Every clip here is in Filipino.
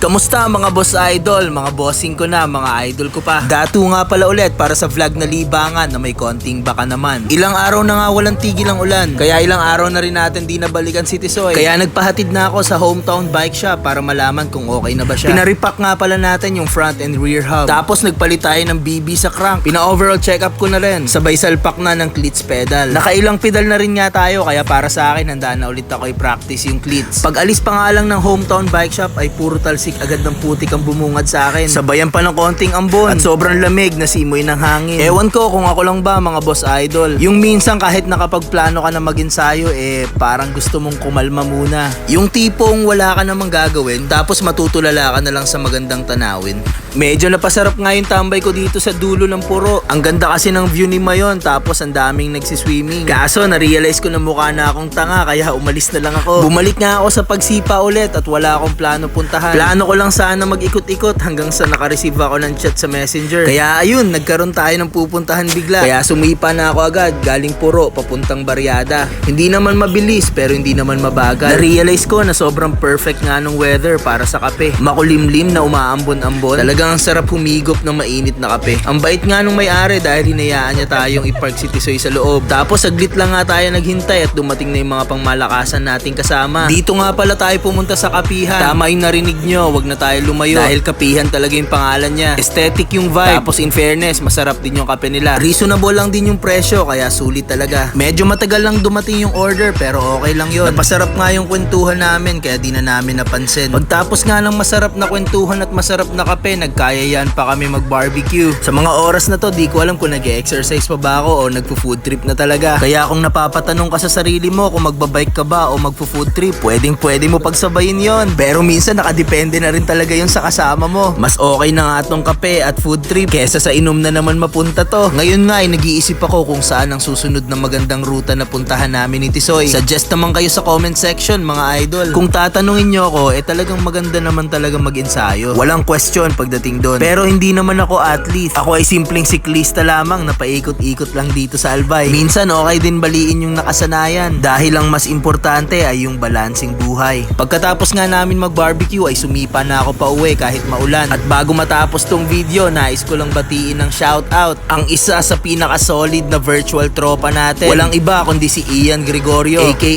Kamusta mga boss idol, mga bossing ko na, mga idol ko pa. Datu nga pala ulit para sa vlog na libangan na may konting baka naman. Ilang araw na nga walang tigil ang ulan, kaya ilang araw na rin natin di nabalikan si Tisoy. Kaya nagpahatid na ako sa hometown bike shop para malaman kung okay na ba siya. Pinaripak nga pala natin yung front and rear hub. Tapos nagpalit tayo ng BB sa crank. Pina-overall check up ko na rin. Sabay salpak na ng cleats pedal. Nakailang pedal na rin nga tayo, kaya para sa akin handa na ulit ako i-practice yung cleats. Pag alis pa nga lang ng hometown bike shop ay puro talsik agad ng putik ang bumungad sa akin. Sabayan pa ng konting ambon at sobrang lamig na simoy ng hangin. Ewan ko kung ako lang ba mga boss idol. Yung minsan kahit nakapagplano ka na mag-ensayo parang gusto mong kumalma muna. Yung tipong wala ka namang gagawin tapos matutulala ka na lang sa magandang tanawin. Medyo napasarap nga yung tambay ko dito sa dulo ng puro. Ang ganda kasi ng view ni Mayon tapos ang daming nagsiswimming. Kaso na-realize ko na mukha na akong tanga kaya umalis na lang ako. Bumalik nga ako sa pagsipa ulit at wala akong plano puntahan. Plano ko lang sana mag-ikot-ikot hanggang sa naka-receive ako ng chat sa messenger. Kaya ayun, nagkaroon tayo ng pupuntahan bigla. Kaya sumipa na ako agad galing puro papuntang Barriada. Hindi naman mabilis pero hindi naman mabagal. Na-realize ko na sobrang perfect nga ng weather para sa kape. Makulimlim na umaambon-ambon. Talagang ang sarap humigop ng mainit na kape. Ang bait nga nung may-ari dahil hinayaan niya tayong i-park si Tisoy sa loob. Tapos saglit lang nga tayo naghintay at dumating na yung mga pangmalakasan nating kasama. Dito nga pala tayo pumunta sa kapihan. Tama yung narinig nyo, wag na tayo lumayo dahil kapihan talaga yung pangalan niya. Aesthetic yung vibe. Tapos in fairness, masarap din yung kape nila. Reasonable lang din yung presyo kaya sulit talaga. Medyo matagal lang dumating yung order pero okay lang yun. Napasarap nga yung kwentuhan namin kaya di na namin napansin. Pagtapos nga ng masarap na kwentuhan at masarap na kape, nagkayayaan pa kami mag-barbecue. Sa mga oras na to, di ko alam kung nag-exercise pa ba ako o nagpo-food trip na talaga. Kaya kung napapatanong ka sa sarili mo kung magbabike ka ba o magpo-food trip, pwede mo pagsabayin yon. Pero minsan nakadepende na rin talaga yun sa kasama mo. Mas okay na nga tong kape at food trip kesa sa inom na naman mapunta to. Ngayon nga ay nag-iisip ako kung saan ang susunod na magandang ruta na puntahan namin ni Tisoy. Suggest naman kayo sa comment section mga idol. Kung tatanungin nyo ako, talagang maganda naman talaga mag-ensayo. Walang question pagdating doon. Pero hindi naman ako athlete. Ako ay simpleng siklista lamang na paikot-ikot lang dito sa Albay. Minsan okay din baliin yung nakasanayan dahil ang mas importante ay yung balancing buhay. Pagkatapos nga namin mag-barbecue ay sumipa na ako pa uwi kahit maulan. At bago matapos tong video, nais ko lang batiin ng shoutout ang isa sa pinaka-solid na virtual tropa natin. Walang iba kundi si Ian Gregorio aka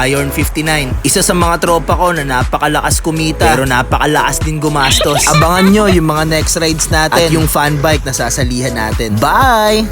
Iron 59. Isa sa mga tropa ko na napakalakas kumita pero napakalakas din gumastos. Abangan nyo yung mga next rides natin at yung fan bike na sasalihan natin. Bye!